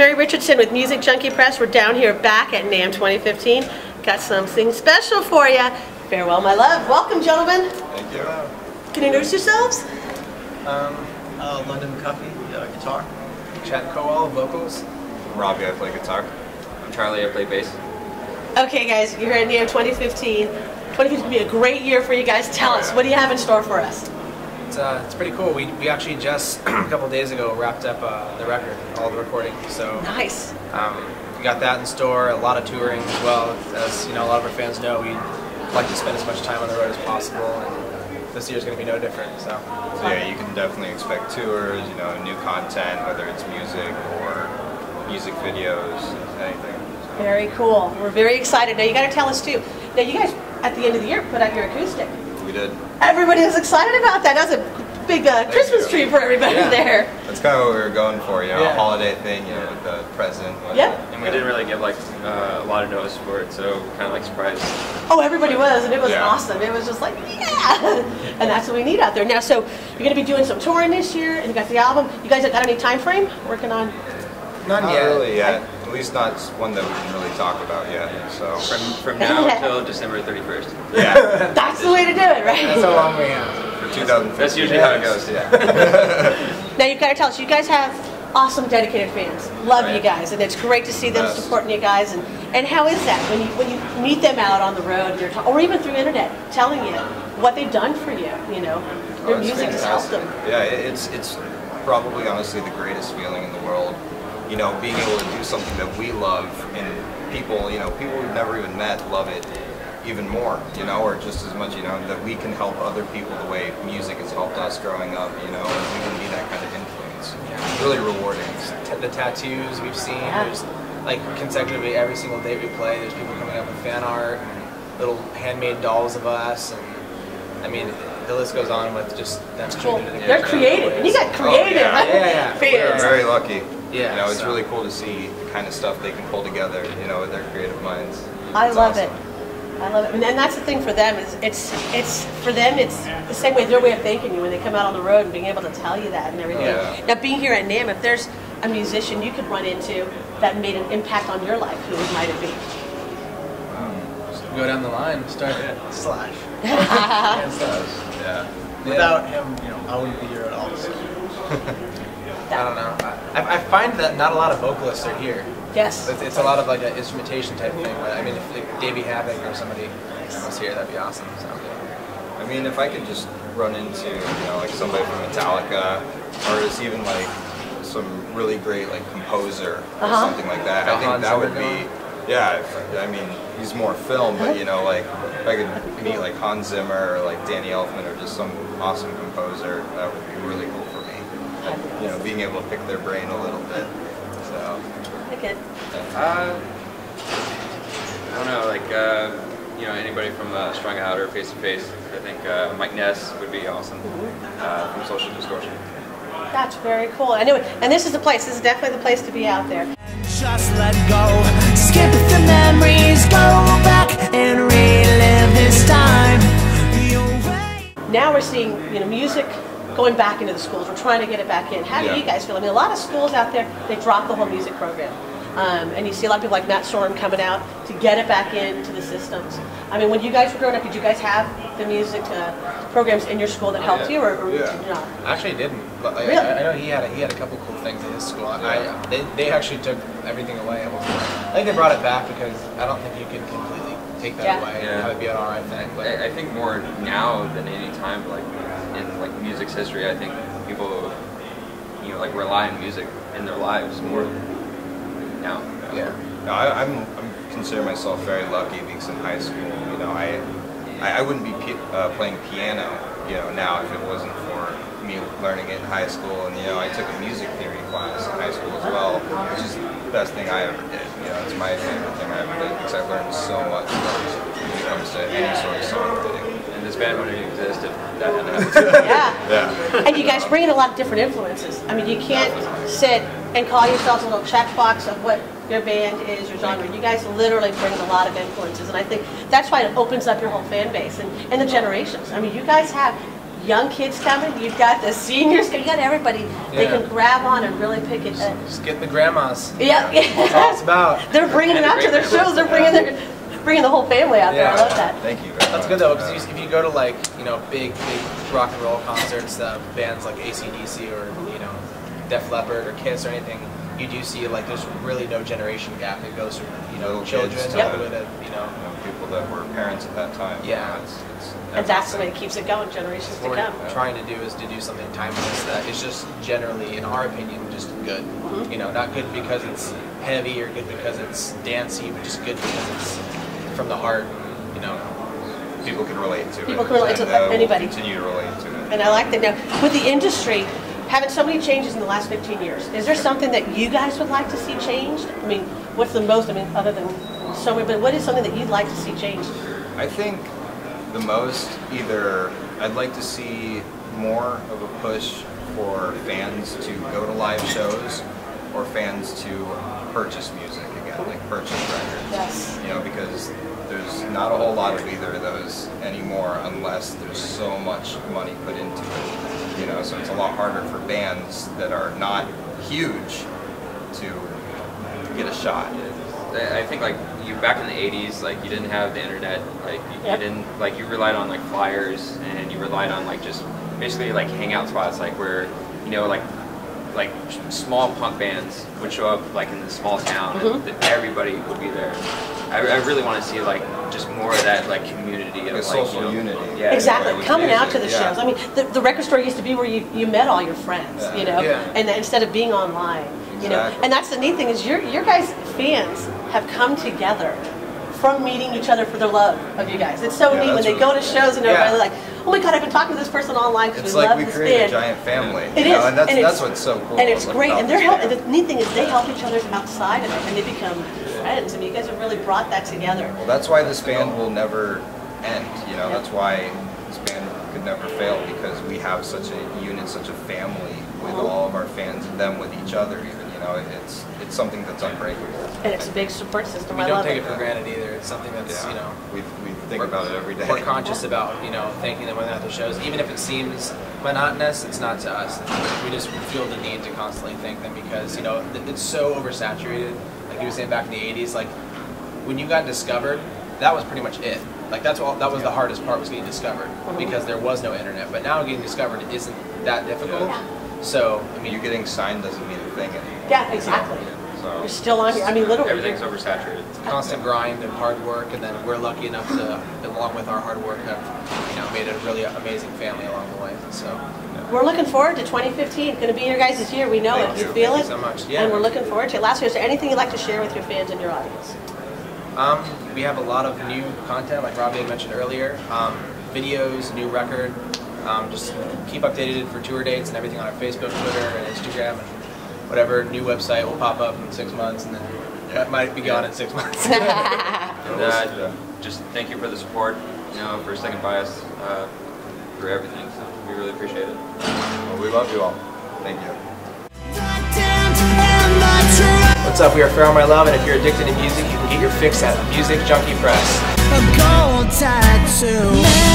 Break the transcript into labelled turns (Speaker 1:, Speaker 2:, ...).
Speaker 1: Mary Richardson with Music Junkie Press. We're down here back at NAMM 2015. Got something special for you. Farewell, my love. Welcome, gentlemen.
Speaker 2: Thank you.
Speaker 1: Can you introduce yourselves?
Speaker 3: London Cuffy, guitar. Chad Cowell, vocals.
Speaker 2: Robbie, I play guitar.
Speaker 4: I'm Charlie, I play bass.
Speaker 1: Okay, guys, you're here at NAMM 2015. 2015 will be a great year for you guys. Tell us, what do you have in store for us?
Speaker 3: It's pretty cool. We actually just a couple days ago wrapped up the record, all the recording. So
Speaker 1: nice.
Speaker 3: We got that in store. A lot of touring as well. As you know, a lot of our fans know, we like to spend as much time on the road as possible, and this year's going to be no different. So
Speaker 2: yeah, you can definitely expect tours. You know, new content, whether it's music or music videos, anything. So.
Speaker 1: Very cool. We're very excited. Now you got to tell us too. Now you guys at the end of the year put out your acoustic.
Speaker 2: We did.
Speaker 1: Everybody was excited about that. That was a big Christmas tree for everybody there.
Speaker 2: That's kind of what we were going for, you know,
Speaker 3: yeah.
Speaker 2: A holiday thing, you know, with the present.
Speaker 1: Yep.
Speaker 4: And we didn't really give like a lot of notice for it, so kind of like surprised.
Speaker 1: Oh, everybody was, and it was awesome. It was just like, yeah! And that's what we need out there. Now, so you're going to be doing some touring this year, and you got the album. You guys got any time frame working on?
Speaker 2: Not really yet. At least not one that we can really talk about yet. So
Speaker 4: From now until December 31st.
Speaker 2: Yeah.
Speaker 1: That's the way to do it, right?
Speaker 3: that's how long we have.
Speaker 2: For 2015.
Speaker 4: That's usually how it goes.
Speaker 2: Yeah.
Speaker 1: Now you've got to tell us, you guys have awesome, dedicated fans. Love you guys, and it's great to see them supporting you guys. And how is that when you meet them out on the road, and or even through internet, telling you what they've done for you? You know, their music has helped them.
Speaker 2: Yeah, it's probably honestly the greatest feeling in the world. You know, being able to do something that we love, and people, you know, people we've never even met love it even more, you know, or just as much, you know, that we can help other people the way music has helped us growing up, you know, and we can be that kind of influence. Yeah. It's really rewarding.
Speaker 3: The tattoos we've seen, there's like consecutively every single day we play, there's people coming up with fan art, little handmade dolls of us, and I mean, the list goes on with just them.
Speaker 1: Cool. They're creative, and you got creative fans.
Speaker 2: We're very lucky.
Speaker 3: Yeah,
Speaker 2: you know, it's really cool to see the kind of stuff they can pull together, you know, with their creative minds.
Speaker 1: I love it. I love it. And that's the thing for them, is it's for them, it's the same way, their way of thanking you when they come out on the road and being able to tell you that and everything.
Speaker 2: Yeah.
Speaker 1: Now, being here at NAMM, if there's a musician you could run into that made an impact on your life, who might it be?
Speaker 3: Go down the line, start Slash.
Speaker 2: Yeah.
Speaker 3: Without him, you know, I wouldn't be here at all. So. I don't know. I find that not a lot of vocalists are here.
Speaker 1: Yes.
Speaker 3: It's a lot of like an instrumentation type thing. But I mean, if like Davey Havoc or somebody was here, that'd be awesome. So.
Speaker 2: I mean, if I could just run into, you know, like somebody from Metallica, or just even like some really great like composer or something like that, I think that would be. Yeah, I mean, he's more film, but you know, like if I could meet like Hans Zimmer or like Danny Elfman or just some awesome composer, that would be really cool for me. And, you know, being able to pick their brain a little bit. So.
Speaker 1: Okay.
Speaker 4: I don't know, like you know, anybody from Strung Out or Face to Face. I think Mike Ness would be awesome from Social Distortion.
Speaker 1: That's very cool. I knew it. And this is the place. This is definitely the place to be out there.
Speaker 5: Just let go, skip the memories, go back and relive this time.
Speaker 1: Now we're seeing, you know, music going back into the schools. We're trying to get it back in. How do you guys feel? I mean, a lot of schools out there, they drop the whole music program. And you see a lot of people like Matt Storm coming out to get it back into the systems. I mean, when you guys were growing up, did you guys have the music programs in your school that helped you, or did you not?
Speaker 3: Actually, didn't. But
Speaker 1: Really?
Speaker 3: I know he had a couple cool things in his school. They actually took everything away. I think they brought it back because I don't think you can completely take that away and have it be an alright thing. But
Speaker 4: I think more now than any time, like in like music's history, I think people, you know, like rely on music in their lives more now.
Speaker 3: Yeah.
Speaker 2: No, I'm consider myself very lucky because in high school, you know, I wouldn't be playing piano, you know, now if it wasn't for me learning it in high school. And you know, I took a music theory class in high school as well, which is the best thing I ever did. You know, it's my favorite thing I ever did because I learned so much when it comes to any sort of songwriting.
Speaker 4: And this band wouldn't exist if that hadn't happened.
Speaker 1: Yeah. And you guys bring in a lot of different influences. I mean, you can't sit and call yourselves a little checkbox of what your band is, your genre. You guys literally bring a lot of influences, and I think that's why it opens up your whole fan base and the generations. I mean, you guys have young kids coming, you've got the seniors, you got everybody. They can grab on and really pick it up.
Speaker 3: Just get the grandmas.
Speaker 1: Yeah,
Speaker 3: That's all it's about.
Speaker 1: They're bringing them out to their shows. They're bringing the whole family out there. I love that.
Speaker 2: Thank you.
Speaker 3: That's good though, because if you go to like, you know, big rock and roll concerts, bands like AC/DC or, you know, Def Leppard or Kiss or anything, you do see like there's really no generation gap. It goes from, you know,
Speaker 2: little
Speaker 3: children
Speaker 2: kids
Speaker 3: all the way to, you know,
Speaker 2: people that were parents at that time.
Speaker 3: Yeah.
Speaker 1: And that's the way it keeps it going, generations to
Speaker 3: what
Speaker 1: come.
Speaker 3: we're trying to do is to do something timeless that is just generally, in our opinion, just good. You know, not good because it's heavy or good because it's dancey, but just good because it's from the heart. You know,
Speaker 2: people can relate to it.
Speaker 1: People can relate to anybody.
Speaker 2: We'll continue to relate to it.
Speaker 1: And I like that. Now, with the industry having so many changes in the last 15 years, is there something that you guys would like to see changed? I mean, what's the most? I mean, other than so many, but what is something that you'd like to see changed?
Speaker 2: I think the most, either I'd like to see more of a push for fans to go to live shows or fans to purchase music again, like purchase records.
Speaker 1: Yes.
Speaker 2: You know, because there's not a whole lot of either of those anymore unless there's so much money put into it. You know, so it's a lot harder for bands that are not huge to get a shot.
Speaker 4: I think like you back in the 80s, like you didn't have the internet, like you didn't, like you relied on like flyers and you relied on like just basically like hangout spots, like where, you know, like small punk bands would show up like in the small town and everybody would be there. I really want to see like just more of that like community of like
Speaker 2: social unity.
Speaker 4: Yeah,
Speaker 1: exactly, coming out to the shows. I mean, the record store used to be where you met all your friends, you know, and instead of being online, you know. And that's the neat thing is your guys' fans have come together from meeting each other for their love of you guys. It's so neat when they go to shows and everybody's like, oh my God, I've been talking to this person online because we love this band.
Speaker 2: It's like we create a giant family.
Speaker 1: It is.
Speaker 2: And that's what's so cool.
Speaker 1: And it's great. And they're helping. The neat thing is they help each other outside of it and they become friends. I mean, you guys have really brought that together.
Speaker 2: Well, that's why this band will never end. You know, that's why this band could never fail, because we have such a unit, such a family with all of our fans and them with each other even. You know, it's something that's unbreakable.
Speaker 1: And it's a big support system.
Speaker 3: We don't take it for granted either. It's something that's, you know,
Speaker 2: we think about it every day.
Speaker 3: We're conscious about, you know, thanking them when they're at the shows. Even if it seems monotonous, it's not to us. We just feel the need to constantly thank them because, you know, it's so oversaturated. Like you were saying back in the 80s, like when you got discovered, that was pretty much it. Like that was the hardest part, was getting discovered because there was no internet. But now getting discovered isn't that difficult. So, I mean,
Speaker 2: you getting signed doesn't mean a thing anymore.
Speaker 1: Yeah, exactly.
Speaker 2: So
Speaker 1: you're still on here. I mean, literally.
Speaker 4: Everything's oversaturated.
Speaker 3: It's a constant grind and hard work, and then we're lucky enough to, along with our hard work, have, you know, made a really amazing family along the way. So
Speaker 1: we're looking forward to 2015. Going to be your guys' year. We know it. You feel it.
Speaker 3: Thank you so much. Yeah.
Speaker 1: And we're looking forward to it. Last year, is there anything you'd like to share with your fans and your audience?
Speaker 3: We have a lot of new content, like Robbie had mentioned earlier. Videos, new record. Just keep updated for tour dates and everything on our Facebook, Twitter, and Instagram, and whatever new website will pop up in 6 months, and then it might be gone in 6 months.
Speaker 4: And just thank you for the support, you know, for sticking by us through everything. So we really appreciate it.
Speaker 2: Well, we love you all. Thank you.
Speaker 3: What's up? We are Farrell My Love, and if you're addicted to music, you can get your fix at Music Junkie Press.
Speaker 5: A gold tattoo.